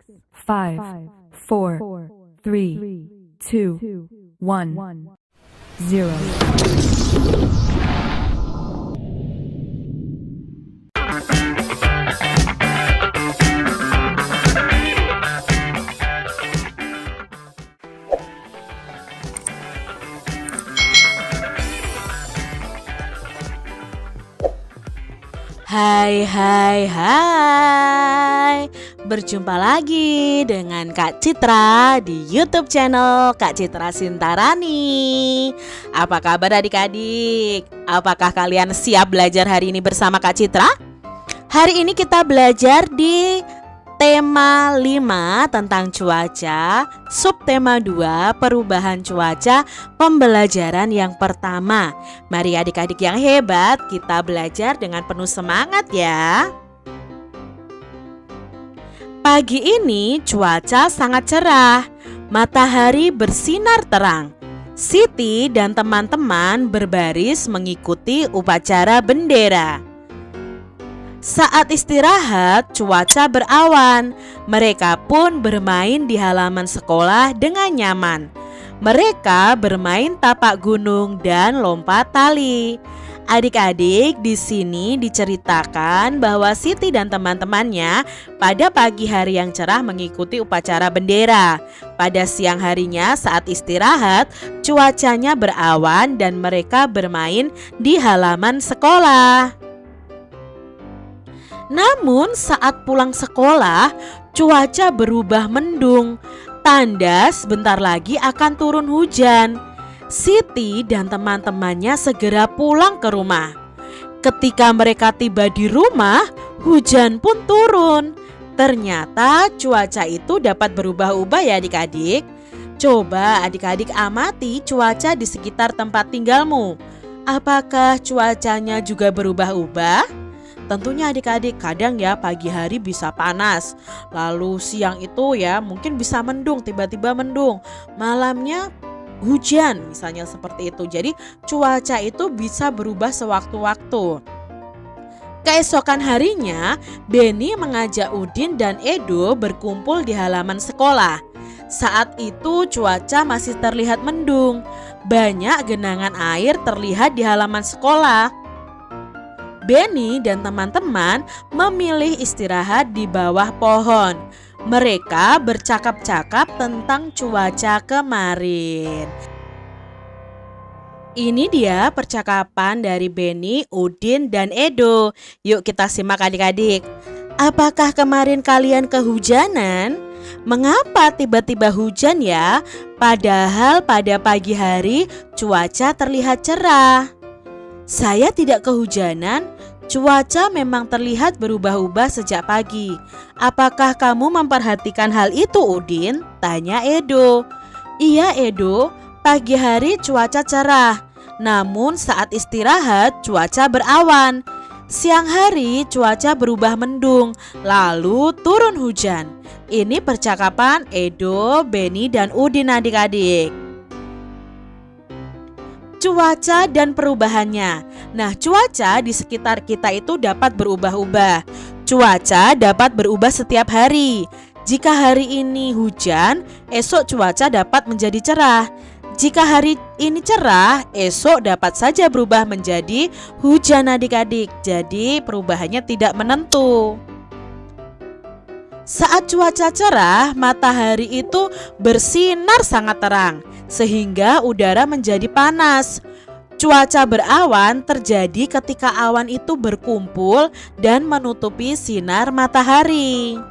5, 4, 3, 2, 1, 0. Hai, berjumpa lagi dengan Kak Citra di YouTube channel Kak Citra Sintarani. Apa kabar adik-adik? Apakah kalian siap belajar hari ini bersama Kak Citra? Hari ini kita belajar di tema 5 tentang cuaca, subtema 2 perubahan cuaca, pembelajaran yang pertama. Mari adik-adik yang hebat, kita belajar dengan penuh semangat ya. Pagi ini cuaca sangat cerah, matahari bersinar terang. Siti dan teman-teman berbaris mengikuti upacara bendera. Saat istirahat, cuaca berawan. Mereka pun bermain di halaman sekolah dengan nyaman. Mereka bermain tapak gunung dan lompat tali. Adik-adik, di sini diceritakan bahwa Siti dan teman-temannya pada pagi hari yang cerah mengikuti upacara bendera. Pada siang harinya saat istirahat, cuacanya berawan dan mereka bermain di halaman sekolah. Namun saat pulang sekolah, cuaca berubah mendung. Tanda sebentar lagi akan turun hujan. Siti dan teman-temannya segera pulang ke rumah. Ketika mereka tiba di rumah, hujan pun turun. Ternyata cuaca itu dapat berubah-ubah ya adik-adik. Coba adik-adik amati cuaca di sekitar tempat tinggalmu. Apakah cuacanya juga berubah-ubah? Tentunya adik-adik, kadang ya pagi hari bisa panas, lalu siang itu ya mungkin bisa mendung, tiba-tiba mendung, malamnya hujan misalnya seperti itu. Jadi cuaca itu bisa berubah sewaktu-waktu. Keesokan harinya, Beni mengajak Udin dan Edo berkumpul di halaman sekolah. Saat itu cuaca masih terlihat mendung, banyak genangan air terlihat di halaman sekolah. Beni dan teman-teman memilih istirahat di bawah pohon. Mereka bercakap-cakap tentang cuaca kemarin. Ini dia percakapan dari Beni, Udin, dan Edo. Yuk kita simak adik-adik. Apakah kemarin kalian kehujanan? Mengapa tiba-tiba hujan ya? Padahal pada pagi hari cuaca terlihat cerah. Saya tidak kehujanan, cuaca memang terlihat berubah-ubah sejak pagi. Apakah kamu memperhatikan hal itu, Udin? Tanya Edo. Iya Edo, pagi hari cuaca cerah, namun saat istirahat cuaca berawan. Siang hari cuaca berubah mendung, lalu turun hujan. Ini percakapan Edo, Beni, dan Udin adik-adik. Cuaca dan perubahannya. Nah, cuaca di sekitar kita itu dapat berubah-ubah. Cuaca dapat berubah setiap hari. Jika hari ini hujan, esok cuaca dapat menjadi cerah. Jika hari ini cerah, esok dapat saja berubah menjadi hujan adik-adik. Jadi perubahannya tidak menentu. Saat cuaca cerah, matahari itu bersinar sangat terang, sehingga udara menjadi panas. Cuaca berawan terjadi ketika awan itu berkumpul dan menutupi sinar matahari.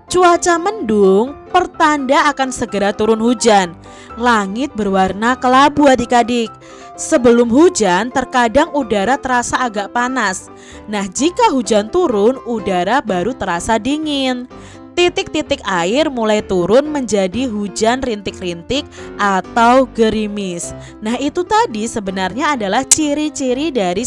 Cuaca mendung pertanda akan segera turun hujan. Langit berwarna kelabu adik-adik. Sebelum hujan terkadang udara terasa agak panas. Nah, jika hujan turun, udara baru terasa dingin. Titik-titik air mulai turun menjadi hujan rintik-rintik atau gerimis. Nah, itu tadi sebenarnya adalah ciri-ciri dari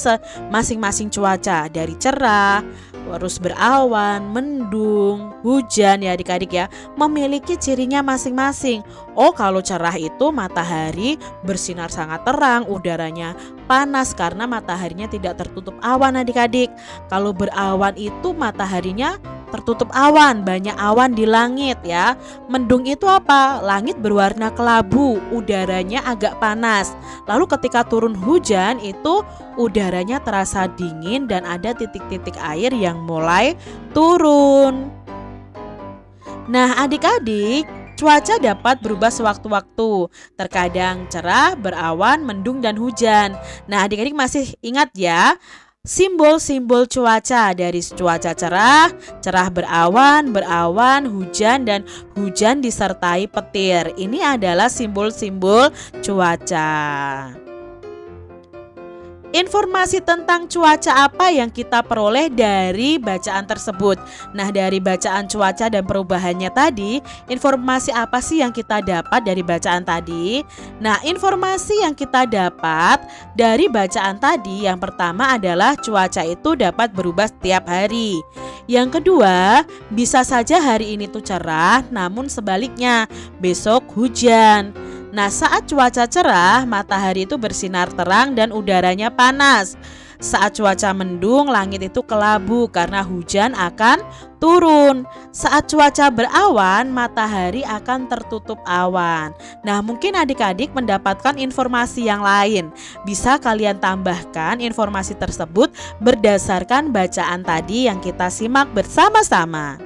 masing-masing cuaca. Dari cerah, terus berawan, mendung, hujan ya adik-adik ya, memiliki cirinya masing-masing. Oh, kalau cerah itu matahari bersinar sangat terang, udaranya panas karena mataharinya tidak tertutup awan adik-adik. Kalau berawan itu mataharinya tertutup awan, banyak awan di langit ya. Mendung itu apa? Langit berwarna kelabu, udaranya agak panas. Lalu ketika turun hujan itu udaranya terasa dingin dan ada titik-titik air yang mulai turun. Nah, adik-adik, cuaca dapat berubah sewaktu-waktu. Terkadang cerah, berawan, mendung, dan hujan. Nah, adik-adik masih ingat ya simbol-simbol cuaca, dari cuaca cerah, cerah berawan, hujan, dan hujan disertai petir. Ini adalah simbol-simbol cuaca. Informasi tentang cuaca apa yang kita peroleh dari bacaan tersebut? Nah, dari bacaan cuaca dan perubahannya tadi, informasi apa sih yang kita dapat dari bacaan tadi? Nah, informasi yang kita dapat dari bacaan tadi yang pertama adalah cuaca itu dapat berubah setiap hari. Yang kedua, bisa saja hari ini tuh cerah, namun sebaliknya besok hujan. Nah, saat cuaca cerah, matahari itu bersinar terang dan udaranya panas. Saat cuaca mendung, langit itu kelabu karena hujan akan turun. Saat cuaca berawan, matahari akan tertutup awan. Nah, mungkin adik-adik mendapatkan informasi yang lain. Bisa kalian tambahkan informasi tersebut berdasarkan bacaan tadi yang kita simak bersama-sama.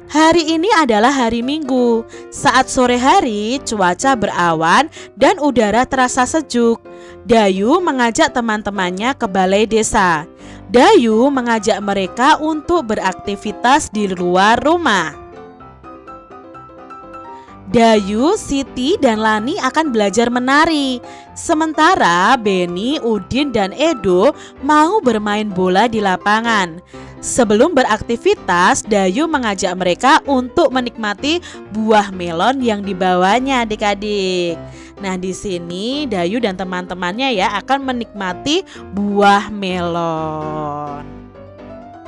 Hari ini adalah hari Minggu. Saat sore hari, cuaca berawan dan udara terasa sejuk. Dayu mengajak teman-temannya ke balai desa. Dayu mengajak mereka untuk beraktivitas di luar rumah. Dayu, Siti, dan Lani akan belajar menari. Sementara Beni, Udin, dan Edo mau bermain bola di lapangan. Sebelum beraktivitas, Dayu mengajak mereka untuk menikmati buah melon yang dibawanya, adik-adik. Nah, di sini Dayu dan teman-temannya ya akan menikmati buah melon.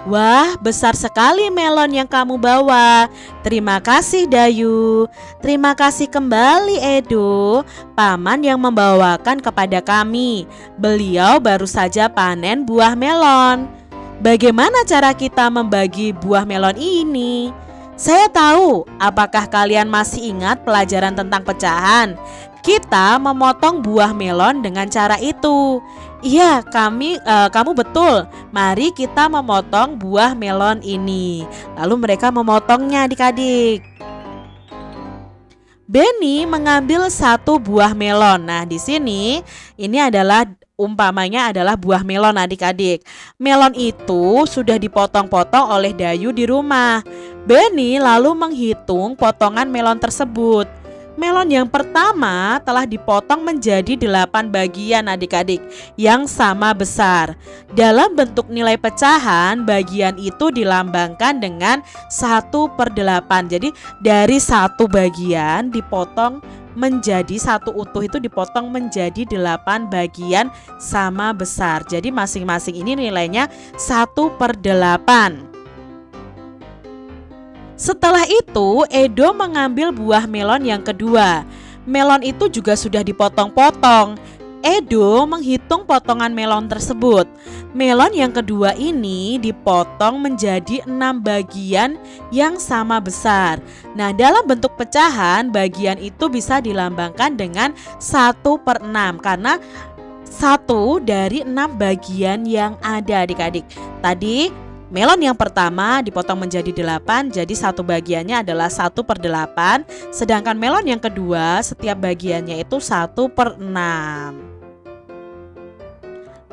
Wah, besar sekali melon yang kamu bawa. Terima kasih Dayu. Terima kasih kembali Edo, paman yang membawakan kepada kami. Beliau baru saja panen buah melon. Bagaimana cara kita membagi buah melon ini? Saya tahu, apakah kalian masih ingat pelajaran tentang pecahan? Kita memotong buah melon dengan cara itu. Iya, kamu betul. Mari kita memotong buah melon ini. Lalu mereka memotongnya, adik-adik. Beni mengambil satu buah melon. Nah, di sini ini adalah umpamanya adalah buah melon, adik-adik. Melon itu sudah dipotong-potong oleh Dayu di rumah. Beni lalu menghitung potongan melon tersebut. Melon yang pertama telah dipotong menjadi 8 bagian, adik-adik, yang sama besar. Dalam bentuk nilai pecahan, bagian itu dilambangkan dengan 1/8. Jadi dari satu bagian dipotong menjadi satu utuh, itu dipotong menjadi 8 bagian sama besar. Jadi masing-masing ini nilainya 1/8. Setelah itu, Edo mengambil buah melon yang kedua. Melon itu juga sudah dipotong-potong. Edo menghitung potongan melon tersebut. Melon yang kedua ini dipotong menjadi 6 bagian yang sama besar. Nah, dalam bentuk pecahan, bagian itu bisa dilambangkan dengan 1/6 karena 1 dari 6 bagian yang ada, adik-adik. Tadi melon yang pertama dipotong menjadi 8, jadi satu bagiannya adalah 1/8. Sedangkan melon yang kedua setiap bagiannya itu 1/6.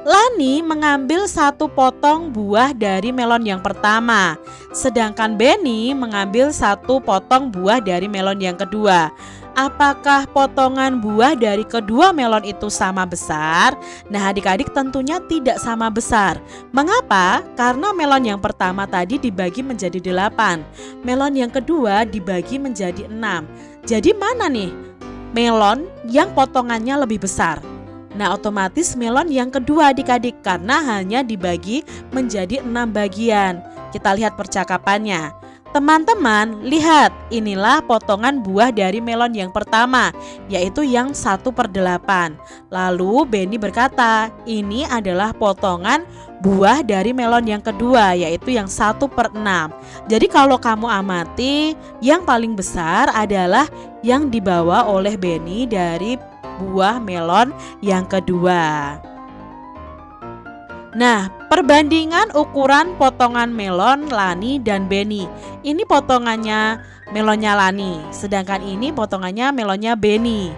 Lani mengambil satu potong buah dari melon yang pertama. Sedangkan Beni mengambil satu potong buah dari melon yang kedua. Apakah potongan buah dari kedua melon itu sama besar? Nah, adik-adik tentunya tidak sama besar. Mengapa? Karena melon yang pertama tadi dibagi menjadi 8. Melon yang kedua dibagi menjadi 6. Jadi mana nih melon yang potongannya lebih besar? Nah, otomatis melon yang kedua, adik-adik, karena hanya dibagi menjadi 6 bagian. Kita lihat percakapannya. Teman-teman, lihat, inilah potongan buah dari melon yang pertama, yaitu yang 1/8. Lalu Benny berkata, ini adalah potongan buah dari melon yang kedua, yaitu yang 1/6. Jadi kalau kamu amati, yang paling besar adalah yang dibawa oleh Benny dari buah melon yang kedua. Nah, perbandingan ukuran potongan melon Lani dan Benny. Ini potongannya melonnya Lani, sedangkan ini potongannya melonnya Benny.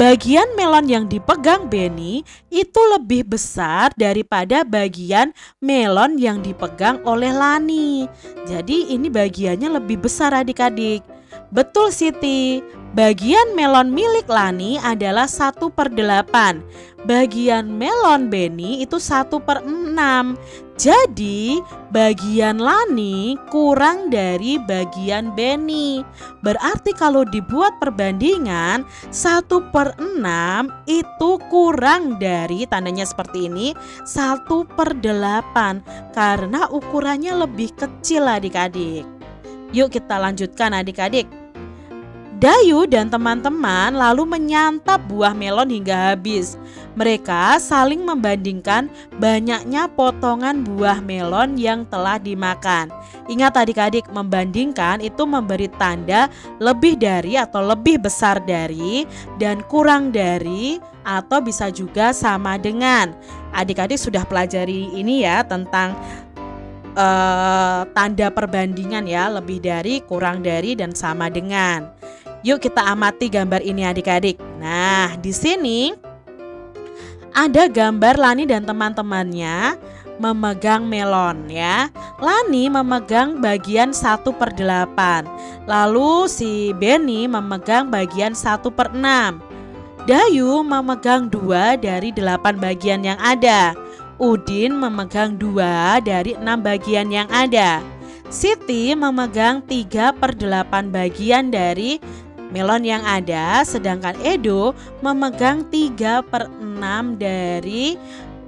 Bagian melon yang dipegang Benny itu lebih besar daripada bagian melon yang dipegang oleh Lani. Jadi ini bagiannya lebih besar adik-adik. Betul Siti, bagian melon milik Lani adalah 1/8. Bagian melon Benny itu 1/6. Jadi bagian Lani kurang dari bagian Benny. Berarti kalau dibuat perbandingan 1/6 itu kurang dari, tandanya seperti ini, 1/8 karena ukurannya lebih kecil adik-adik. Yuk kita lanjutkan adik-adik. Dayu dan teman-teman lalu menyantap buah melon hingga habis. Mereka saling membandingkan banyaknya potongan buah melon yang telah dimakan. Ingat adik-adik, membandingkan itu memberi tanda lebih dari atau lebih besar dari, dan kurang dari, atau bisa juga sama dengan. Adik-adik sudah pelajari ini ya, tentang tanda perbandingan ya, lebih dari, kurang dari, dan sama dengan. Yuk kita amati gambar ini adik-adik. Nah, di sini ada gambar Lani dan teman-temannya memegang melon ya. Lani memegang bagian 1/8. Lalu si Benny memegang bagian 1/6. Dayu memegang 2 dari 8 bagian yang ada. Udin memegang 2 dari 6 bagian yang ada. Siti memegang 3/8 bagian dari melon yang ada, sedangkan Edo memegang 3/6 dari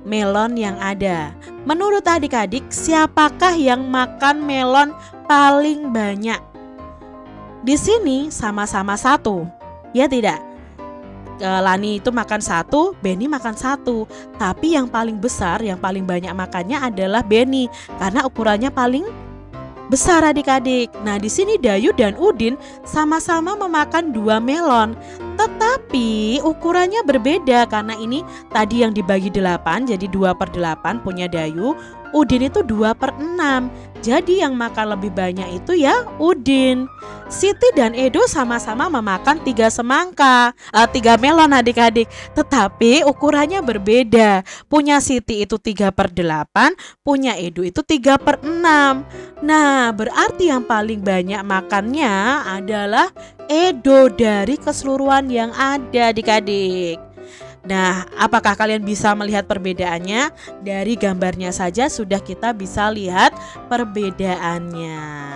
melon yang ada. Menurut adik-adik, siapakah yang makan melon paling banyak? Di sini sama-sama 1, ya tidak? Lani itu makan 1, Benny makan 1. Tapi yang paling besar, yang paling banyak makannya adalah Benny karena ukurannya paling besar adik-adik. Nah, di sini Dayu dan Udin sama-sama memakan 2 melon, tetapi ukurannya berbeda karena ini tadi yang dibagi 8, jadi 2/8 punya Dayu. Udin itu 2/6. Jadi yang makan lebih banyak itu ya Udin. Siti dan Edo sama-sama memakan 3 semangka, 3 melon adik-adik, tetapi ukurannya berbeda. Punya Siti itu 3/8, punya Edo itu 3/6. Nah, berarti yang paling banyak makannya adalah Edo dari keseluruhan yang ada adik-adik. Nah, apakah kalian bisa melihat perbedaannya? Dari gambarnya saja sudah kita bisa lihat perbedaannya.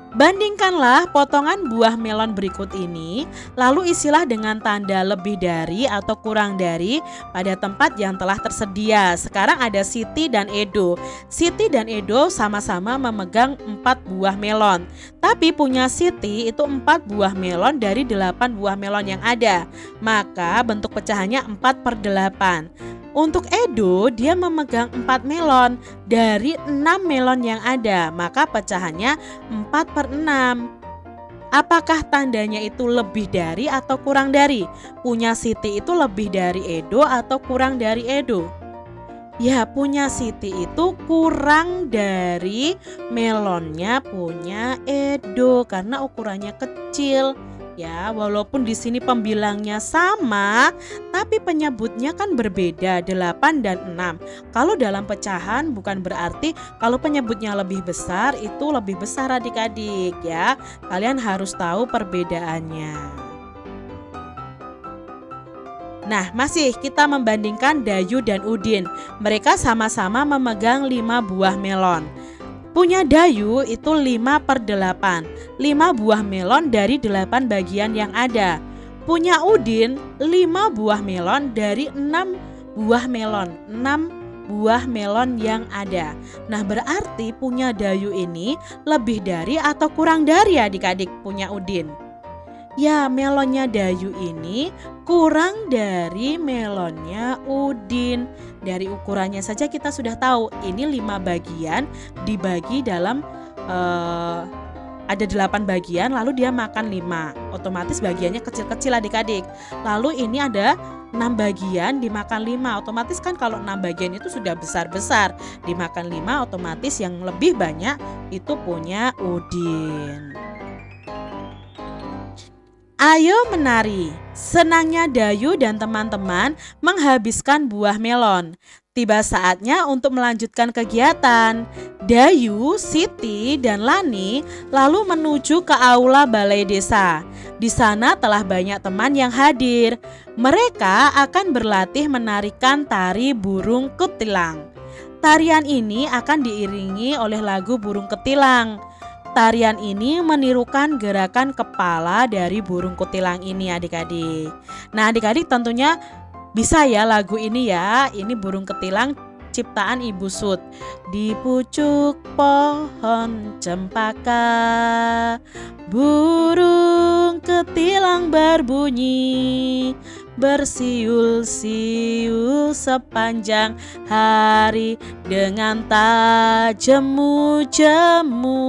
Bandingkanlah potongan buah melon berikut ini, lalu isilah dengan tanda lebih dari atau kurang dari pada tempat yang telah tersedia. Sekarang ada Siti dan Edo. Siti dan Edo sama-sama memegang 4 buah melon. Tapi punya Siti itu 4 buah melon dari 8 buah melon yang ada. Maka bentuk pecahannya 4/8. Untuk Edo, dia memegang 4 melon dari 6 melon yang ada, maka pecahannya 4/6. Apakah tandanya itu lebih dari atau kurang dari? Punya Siti itu lebih dari Edo atau kurang dari Edo? Ya, punya Siti itu kurang dari melonnya punya Edo karena ukurannya kecil. Ya, walaupun di sini pembilangnya sama, tapi penyebutnya kan berbeda, 8 dan 6. Kalau dalam pecahan bukan berarti kalau penyebutnya lebih besar itu lebih besar adik-adik ya. Kalian harus tahu perbedaannya. Nah, masih kita membandingkan Dayu dan Udin. Mereka sama-sama memegang 5 buah melon. Punya Dayu itu 5/8, 5 buah melon dari 8 bagian yang ada. Punya Udin 5 buah melon dari 6 buah melon, 6 buah melon yang ada. Nah, berarti punya Dayu ini lebih dari atau kurang dari adik-adik punya Udin? Ya, melonnya Dayu ini kurang dari melonnya Udin. Dari ukurannya saja kita sudah tahu ini 5 bagian dibagi dalam ada 8 bagian, lalu dia makan 5. Otomatis bagiannya kecil-kecil adik-adik. Lalu ini ada 6 bagian dimakan 5. Otomatis kan kalau 6 bagian itu sudah besar-besar. Dimakan 5 otomatis yang lebih banyak itu punya Udin. Ayo menari. Senangnya Dayu dan teman-teman menghabiskan buah melon. Tiba saatnya untuk melanjutkan kegiatan. Dayu, Siti, dan Lani lalu menuju ke aula balai desa. Di sana telah banyak teman yang hadir. Mereka akan berlatih menarikan tari burung kutilang. Tarian ini akan diiringi oleh lagu burung kutilang. Tarian ini menirukan gerakan kepala dari burung kutilang ini adik-adik. Nah, adik-adik tentunya bisa ya lagu ini ya. Ini burung ketilang ciptaan Ibu Sud. Di pucuk pohon cempaka burung ketilang berbunyi, bersiul-siul sepanjang hari dengan tajemu-jemu,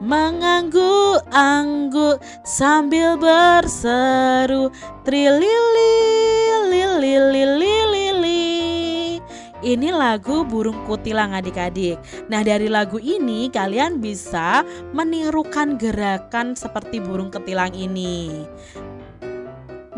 mengangguk-angguk sambil berseru trilili-lili-lili. Ini lagu burung kutilang adik-adik. Nah, dari lagu ini kalian bisa menirukan gerakan seperti burung ketilang ini.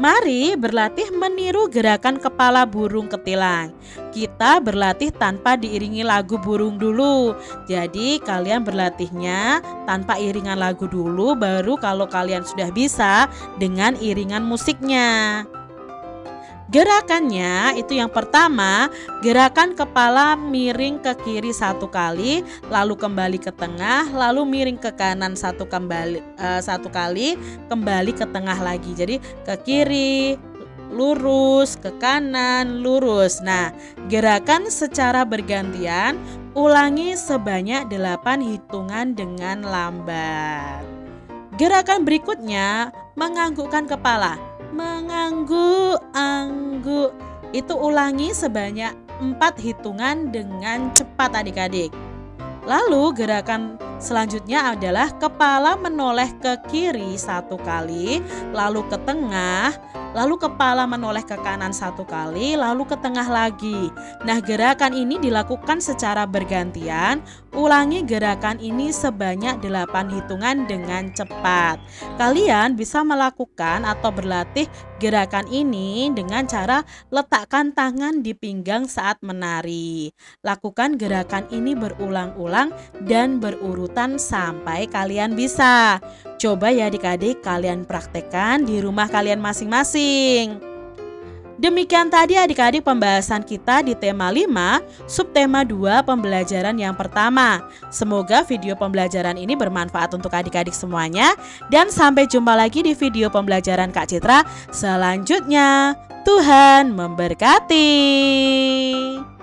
Mari berlatih meniru gerakan kepala burung ketilang. Kita berlatih tanpa diiringi lagu burung dulu. Jadi kalian berlatihnya tanpa iringan lagu dulu, baru kalau kalian sudah bisa dengan iringan musiknya. Gerakannya itu yang pertama, gerakan kepala miring ke kiri 1 kali, lalu kembali ke tengah, lalu miring ke kanan 1 kali, kembali ke tengah lagi. Jadi ke kiri, lurus, ke kanan, lurus. Nah, gerakan secara bergantian, ulangi sebanyak 8 hitungan dengan lambat. Gerakan berikutnya, menganggukkan kepala. Mengangguk-angguk. Itu ulangi sebanyak 4 hitungan dengan cepat adik-adik. Lalu gerakan selanjutnya adalah kepala menoleh ke kiri 1 kali, lalu ke tengah, lalu kepala menoleh ke kanan 1 kali, lalu ke tengah lagi. Nah, gerakan ini dilakukan secara bergantian. Ulangi gerakan ini sebanyak 8 hitungan dengan cepat. Kalian bisa melakukan atau berlatih gerakan ini dengan cara letakkan tangan di pinggang saat menari. Lakukan gerakan ini berulang-ulang dan berurutan sampai kalian bisa. Coba ya adik-adik kalian praktekkan di rumah kalian masing-masing. Demikian tadi adik-adik pembahasan kita di tema 5, subtema 2 pembelajaran yang pertama. Semoga video pembelajaran ini bermanfaat untuk adik-adik semuanya. Dan sampai jumpa lagi di video pembelajaran Kak Citra selanjutnya. Tuhan memberkati.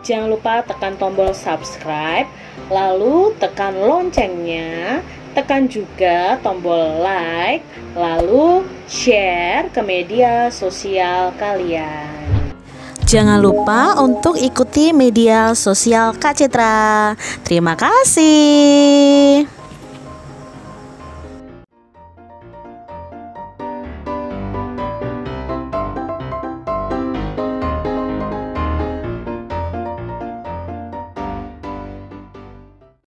Jangan lupa tekan tombol subscribe, lalu tekan loncengnya. Tekan juga tombol like, lalu share ke media sosial kalian. Jangan lupa untuk ikuti media sosial Kak Citra. Terima kasih.